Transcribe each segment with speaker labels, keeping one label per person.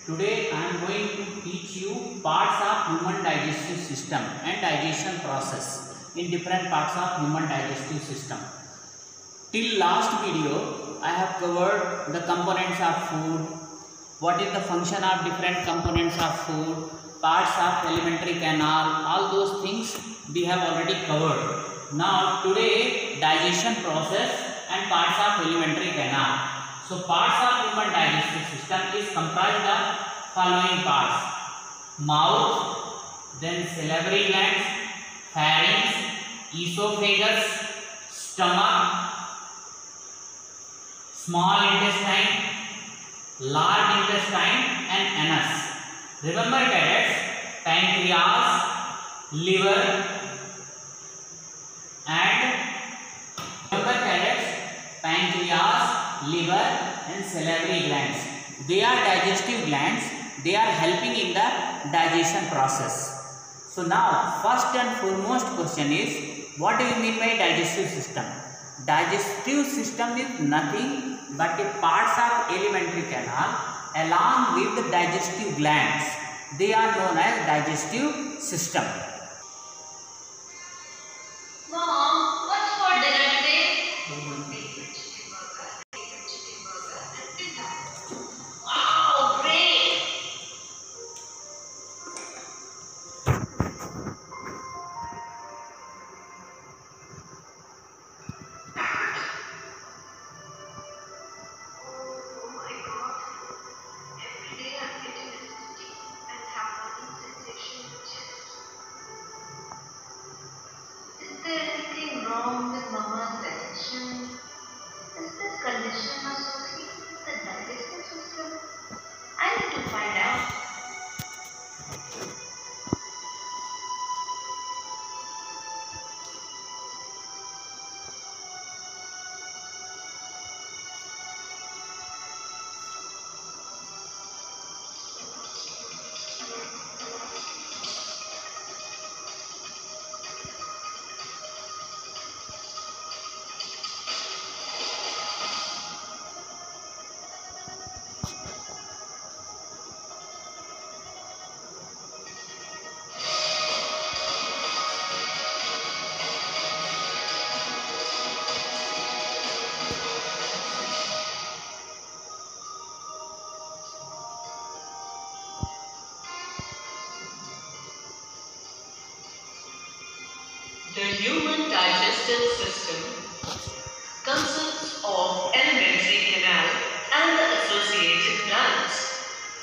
Speaker 1: Today I am going to teach you parts of human digestive system and digestion process in different parts of human digestive system. Till last video I have covered the components of food, what is the function of different components of food, parts of alimentary canal, all those things we have already covered. Now today digestion process and parts of alimentary canal. So parts of human digestive system is comprised of following parts: mouth, then salivary glands, pharynx, esophagus, stomach, small intestine, large intestine and anus. Remember cadets, pancreas, liver and salivary glands. They are digestive glands. They are helping in the digestion process. So now first and foremost question is, what do you mean by digestive system? Digestive system is nothing but the parts of alimentary canal along with the digestive glands. They are known as digestive system.
Speaker 2: Mom, what's for dinner today? Wow, great! Oh my God! Every day I'm getting acidity and have burning sensation in the chest. Is there anything wrong with Mama's digestion? Is this condition associated with the digestive system? I need to find out.
Speaker 3: The human digestive system consists of alimentary canal and the associated glands.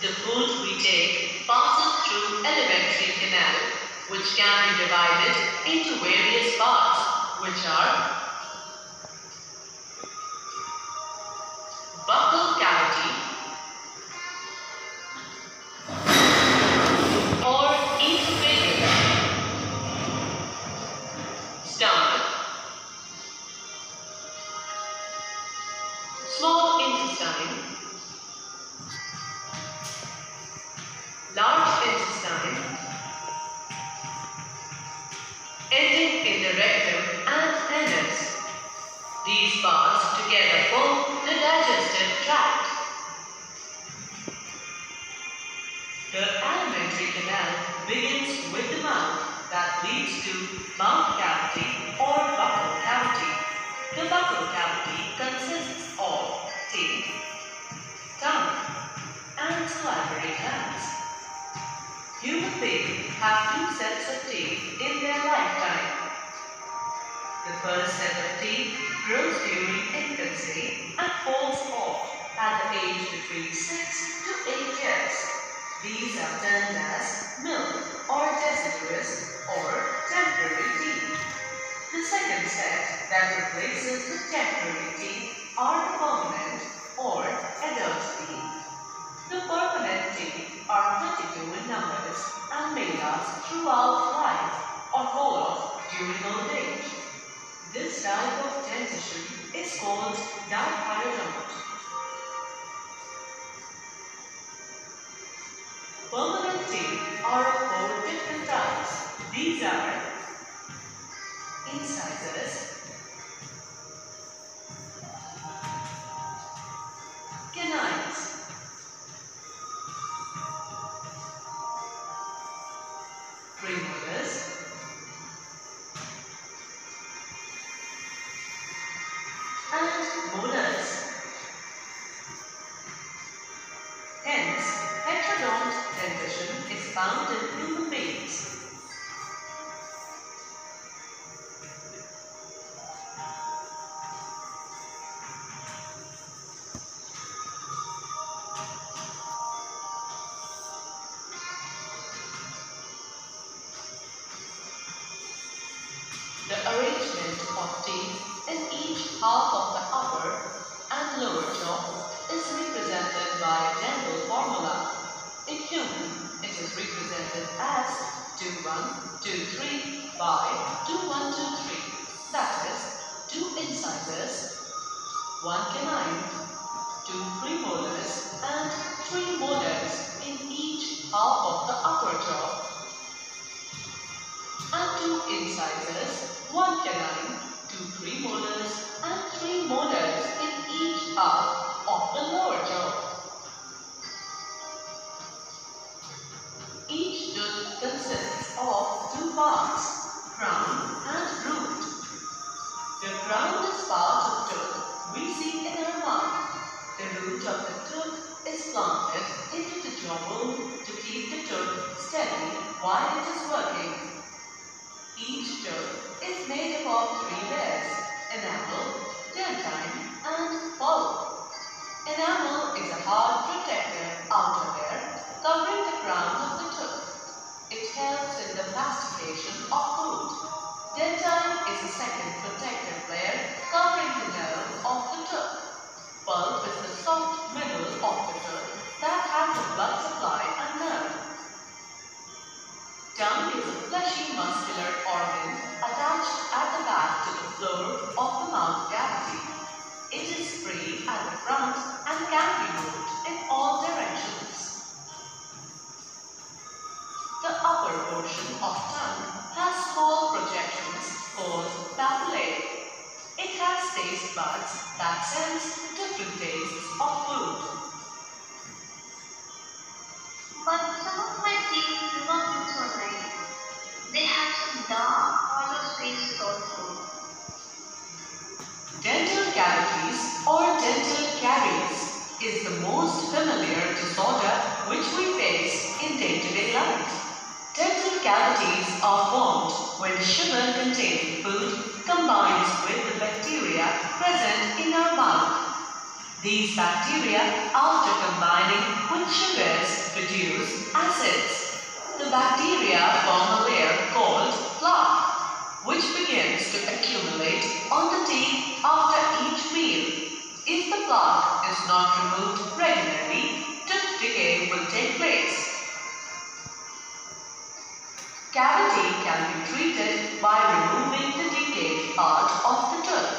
Speaker 3: The food we take passes through alimentary canal, which can be divided into various parts, which are buccal cavity or esophagus, stomach, small intestine, large intestine, ending in the rectum and anus. These parts together form the digestive tract. The alimentary canal begins with the mouth that leads to mouth cavity or buccal cavity. The buccal cavity consists of teeth, tongue, and salivary glands. Human beings have two sets of teeth in their lifetime. The first set of teeth grows during infancy and falls off at the age between 6 to 8 years. These are termed as milk or deciduous or temporary teeth. The second set that replaces the temporary teeth are the permanent or adult teeth. The permanent teeth are 32 in numbers and may last throughout life or fall off during old age. This type of dentition is called diparodont. Permanent teeth are of 4 different types. These are incisors, canines, premolars, and molars. Hence, heterodont dentition is found in human beings. The arrangement of teeth in each half of the upper and lower jaw is represented by a general formula. In human, it is represented as 2, 1, 2, 3 by 2, 1, 2, 3. That is, 2 incisors, 1 canine, 2 premolars and 3 molars in each half of the upper jaw, and 2 incisors, 1 canine, 2 premolars and 3 molars in each half of the lower jaw. Each tooth consists of 2 parts, crown and root. The crown is part of tooth we see in our mouth. The root of the tooth is planted into the jawbone to keep the tooth steady while it is working. Each tooth is made up of 3 layers: enamel, dentine and pulp. Enamel is a hard protective outer layer covering the crown of the tooth. It helps in the mastication of food. Dentine is a second protective layer covering the nerve of the tooth. Pulp is the soft middle of the tooth that has the blood supply and nerve. Tongue is a fleshy muscular organ attached at the back to the floor of the mouth cavity. It is free at the front and can be moved in all directions. The upper portion of tongue has small projections called papillae. It has taste buds that sense different tastes of food.
Speaker 2: But some of my teeth do not look so nice. They have some dark, hollow spaces also.
Speaker 3: Dental cavities or dental caries is the most familiar disorder which we face in day-to-day life. Dental cavities are formed when sugar-containing food combines with the bacteria present in our mouth. These bacteria, after combining with sugars, produce acids. The bacteria form a layer called plaque, which begins to accumulate on the teeth after each meal. If the plaque is not removed regularly, tooth decay will take place. Cavity can be treated by removing the decayed part of the tooth.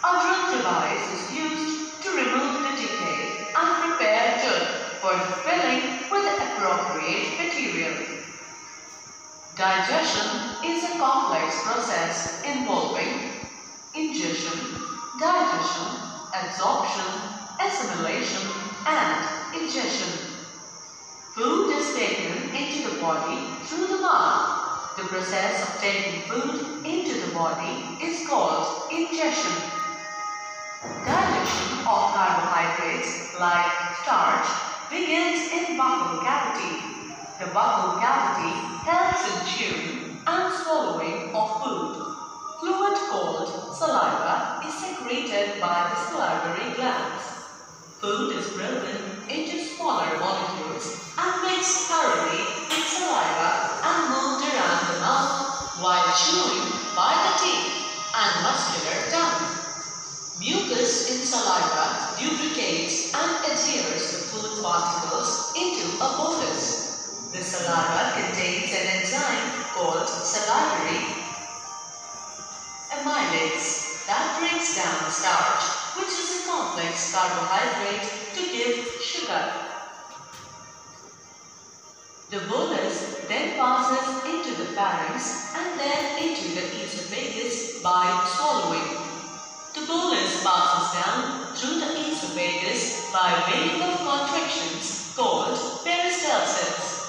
Speaker 3: A drill device is used to remove the decay and prepare tooth for the filling with appropriate material. Digestion is a complex process involving ingestion, digestion, absorption, assimilation, and ingestion. Food is taken into the body through the mouth. The process of taking food into the body is called ingestion. Digestion of carbohydrates like starch begins in buccal cavity. The buccal cavity helps in chewing and swallowing of food. Fluid called saliva is secreted by the salivary glands. Food is broken into smaller molecules and mixed thoroughly with saliva and moved around the mouth while chewing by the teeth and muscular tongue. Mucus in saliva lubricates and adheres the food particles into a bolus. The saliva contains an enzyme called salivary amylase that breaks down starch, which is a complex carbohydrate, to give sugar. The bolus then passes into the pharynx and then into the esophagus by swallowing. The bolus passes down through the esophagus by way of contractions called peristalsis.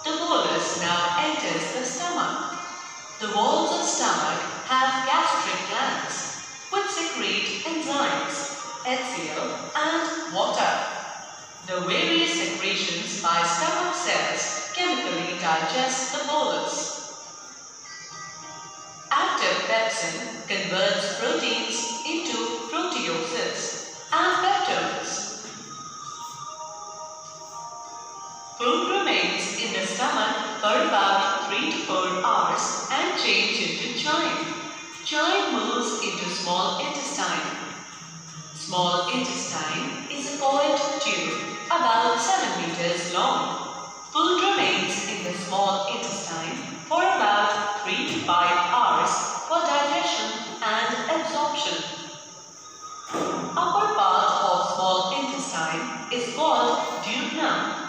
Speaker 3: The bolus now enters enters the stomach. The walls of stomach have gastric glands, which secrete enzymes, HCl, and water. The various secretions by stomach cells chemically digest the bolus. Active pepsin converts proteins into proteoses and peptones. Food remains in the stomach for about 3 to 4 hours and changes into chyme. Chyme moves into small intestine. Small intestine is a coiled tube about 7 meters long. Food remains in the small intestine for about 3 to 5 hours for digestion and absorption. Upper part of small intestine is called duodenum.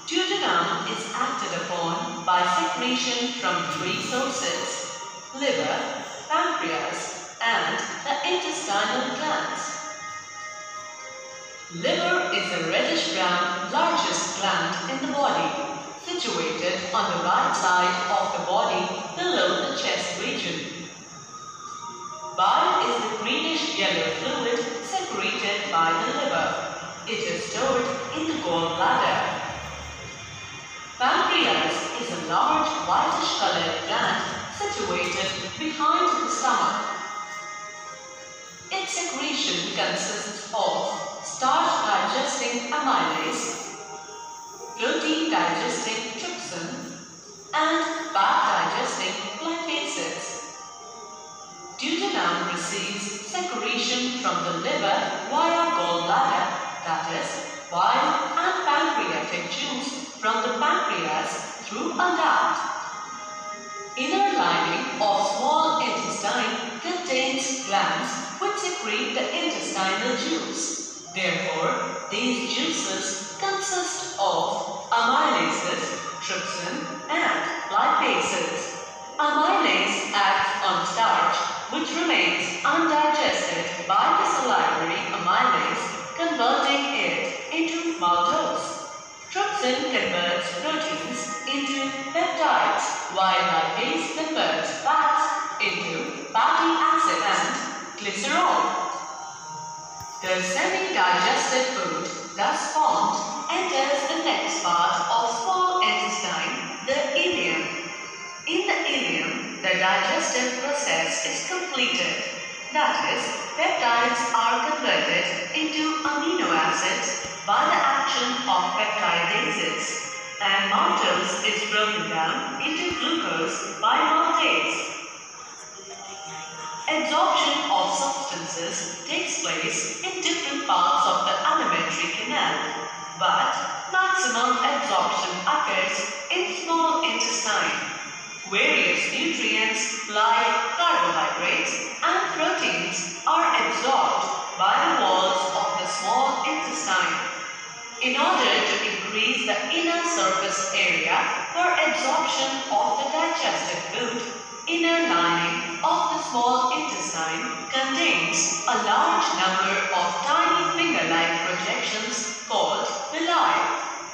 Speaker 3: Duodenum is acted upon by secretion from 3 sources: liver, pancreas, and the intestinal glands. Liver is a reddish-brown, largest gland in the body, situated on the right side of the body below the chest region. Bile is the greenish-yellow fluid secreted by the liver. It is stored in the gallbladder. Pancreas is a large whitish-colored gland situated behind the stomach. Its secretion consists of starch-digesting amylase, protein-digesting trypsin, and fat-digesting lipases. Duodenum receives secretion from the liver via gallbladder, that is, bile and pancreatic juice from the pancreas through a duct. Inner lining of small intestine contains glands which secrete the intestinal juice. Therefore, these juices consist of amylases, trypsin, and lipases. Amylase acts on starch, which remains undigested by the salivary amylase, converting it into maltose. Trypsin converts proteins into peptides, while lipase converts fats into fatty acids and glycerol. The semi-digested food thus formed enters the next part of small intestine, the ileum. In the ileum, the digestive process is completed. That is, peptides are converted into amino acids by the action of peptidases, and maltose is broken down into glucose by maltase. Absorption of substances takes place in different parts of the alimentary canal, but maximum absorption occurs in small intestine. Various nutrients like carbohydrates and proteins are absorbed by the walls of the small intestine. In order to increase the inner surface area for absorption of the digested food, inner lining of the small intestine contains a large number of tiny finger-like projections called villi.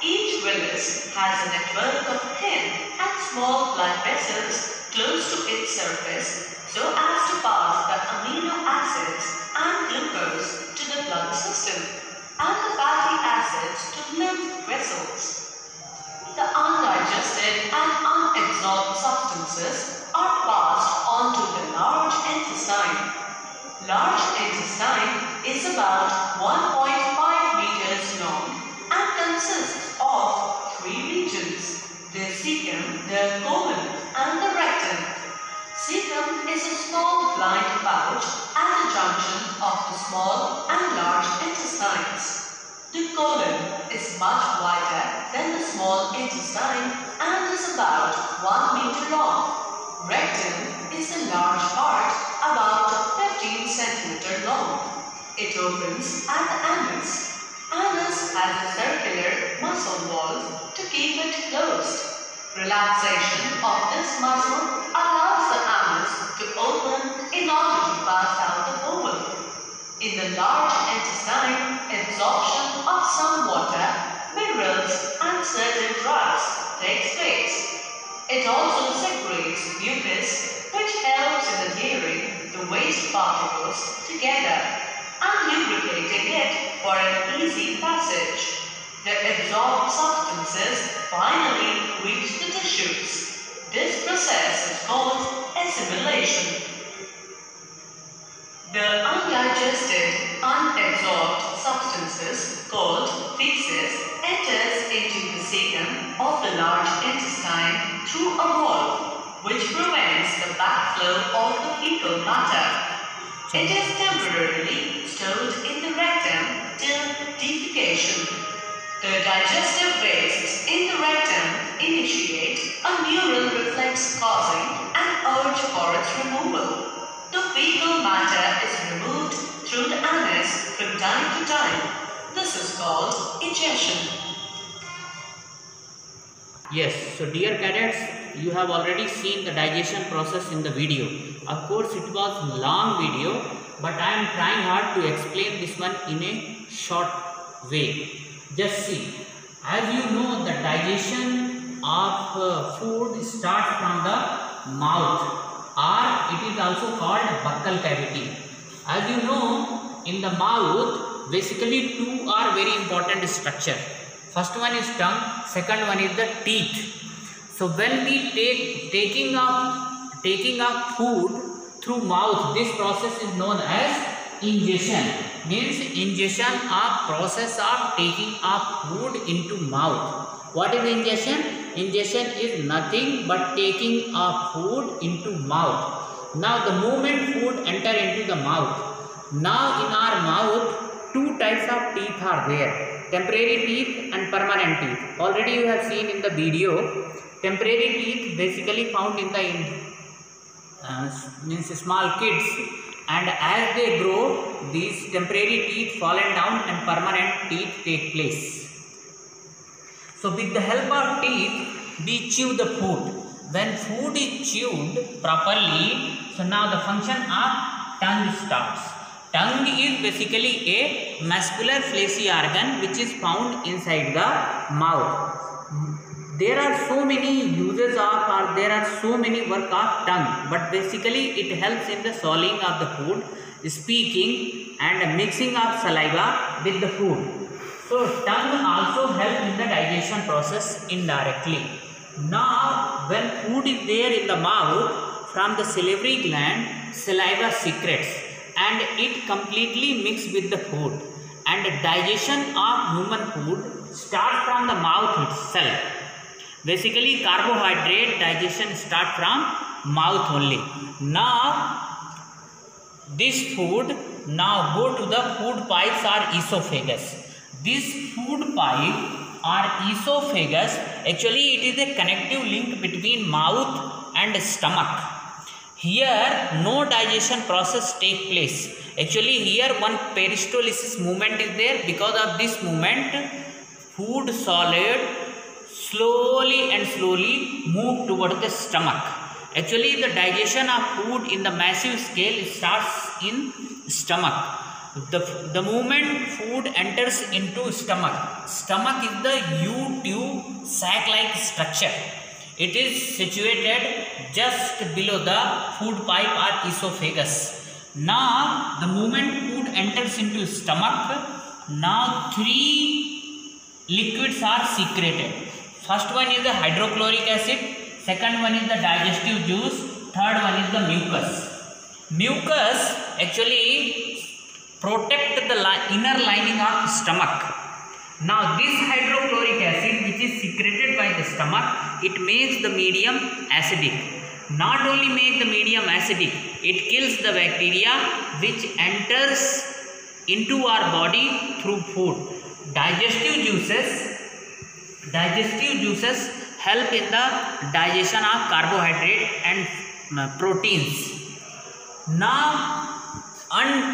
Speaker 3: Each villus has a network of thin and small blood vessels close to its surface so as to pass the amino acids and glucose to the blood system and the fatty acids to lymph vessels. The undigested and unabsorbed substances are passed on to the large intestine. Large intestine is about 1.5 meters long and consists of 3 regions: the cecum, the colon, and the rectum. Cecum is a small blind pouch at the junction of the small and large intestines. The colon is much wider than the small intestine and is about 1 meter long. Rectum is a large part, about 15 centimeter long. It opens at the anus. Anus has a circular muscle wall to keep it closed. Relaxation of this muscle allows the anus to open in order to pass out the bowel. In the large intestine, absorption of some water, minerals, and certain drugs takes place. It also secretes mucus, which helps in adhering the waste particles together and lubricating it for an easy passage. The absorbed substances finally reach the tissues. This process is called assimilation. The undigested, unabsorbed substances called feces enters into the cecum of the large intestine through a valve which prevents the backflow of the fecal matter. It is temporarily stored in the rectum till defecation. The digestive wastes in the rectum initiate a neural reflex causing an urge for its removal. The fecal matter is removed through the anus from time to time. This is called egestion.
Speaker 1: Yes, so dear cadets, you have already seen the digestion process in the video. Of course, it was long video, but I am trying hard to explain this one in a short way. Just see, as you know, the digestion of food starts from the mouth, or it is also called buccal cavity. As you know, in the mouth, basically two are very important structure. First one is tongue, second one is the teeth. So when we taking up food through mouth, this process is known as ingestion. Means ingestion of process of taking up food into mouth. What is ingestion? Ingestion is nothing but taking up food into mouth. Now the moment food enter into the mouth, now in our mouth two types of teeth are there, temporary teeth and permanent teeth. Already you have seen in the video. Temporary teeth basically found in the means small kids, and as they grow, these temporary teeth fallen down and permanent teeth take place. So with the help of teeth, we chew the food. When food is chewed properly, so now the function of tongue starts. Tongue is basically a muscular fleshy organ which is found inside the mouth. There are so many uses of, or there are so many work of tongue, but basically it helps in the swallowing of the food, speaking and mixing of saliva with the food. So tongue also helps in the digestion process indirectly. Now when food is there in the mouth, from the salivary gland, saliva secretes and it completely mixes with the food, and the digestion of human food starts from the mouth itself. Basically carbohydrate digestion starts from mouth only. Now this food now go to the food pipes or esophagus. This food pipe or esophagus, actually it is a connective link between mouth and stomach. Here no digestion process take place. Actually here one peristalsis movement is there. Because of this movement, food solid slowly and slowly move toward the stomach. Actually the digestion of food in the massive scale starts in stomach. The moment food enters into stomach is the U-tube sac-like structure. It is situated just below the food pipe or esophagus. Now the moment food enters into stomach, now three liquids are secreted. First one is the hydrochloric acid, second one is the digestive juice, third one is the mucus. Mucus actually protect the inner lining of stomach. Now this hydrochloric acid which is secreted by the stomach, it makes the medium acidic. Not only make the medium acidic, it kills the bacteria which enters into our body through food. Digestive juices help in the digestion of carbohydrate and proteins. Now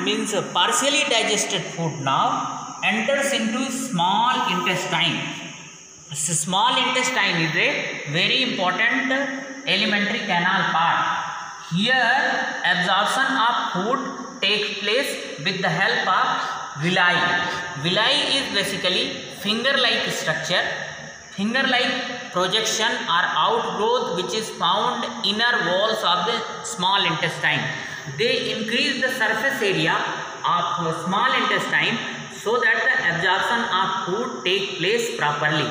Speaker 1: means partially digested food now enters into small intestine. Small intestine is a very important alimentary canal part. Here absorption of food takes place with the help of villi. Villi is basically finger-like structure Finger-like projection or outgrowth which is found inner walls of the small intestine. They increase the surface area of small intestine so that the absorption of food take place properly.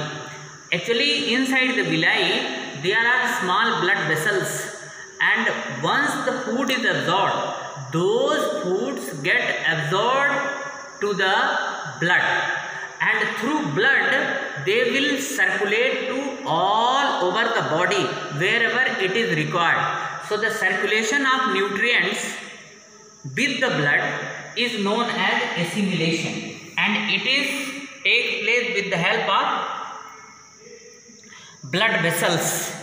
Speaker 1: Actually, inside the villi there are small blood vessels, and once the food is absorbed, those foods get absorbed to the blood, and through blood they will circulate to all over the body wherever it is required. So the circulation of nutrients with the blood is known as assimilation, and it is take place with the help of blood vessels.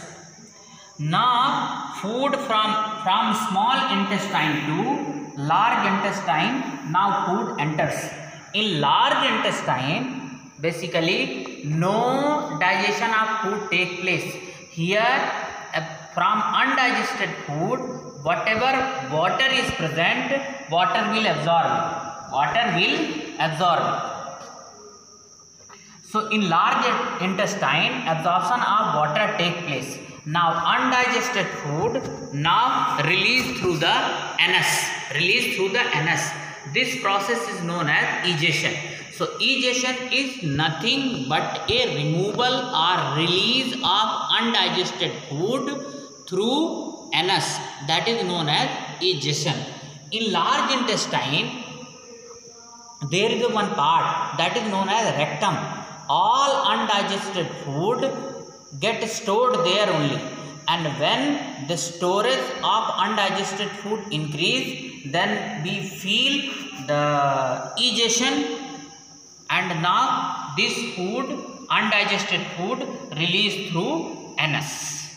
Speaker 1: Now food from small intestine to large intestine, now food enters. In large intestine, basically no digestion of food take place. Here from undigested food, whatever water is present, water will absorb it. Water will absorb it. So in large intestine, absorption of water take place. Now undigested food now released through the anus. Released through the anus. This process is known as egestion. So egestion is nothing but a removal or release of undigested food through anus. That is known as egestion. In large intestine, there is one part that is known as rectum. All undigested food get stored there only, and when the storage of undigested food increase, then we feel the egestion, and now this food, undigested food, released through anus.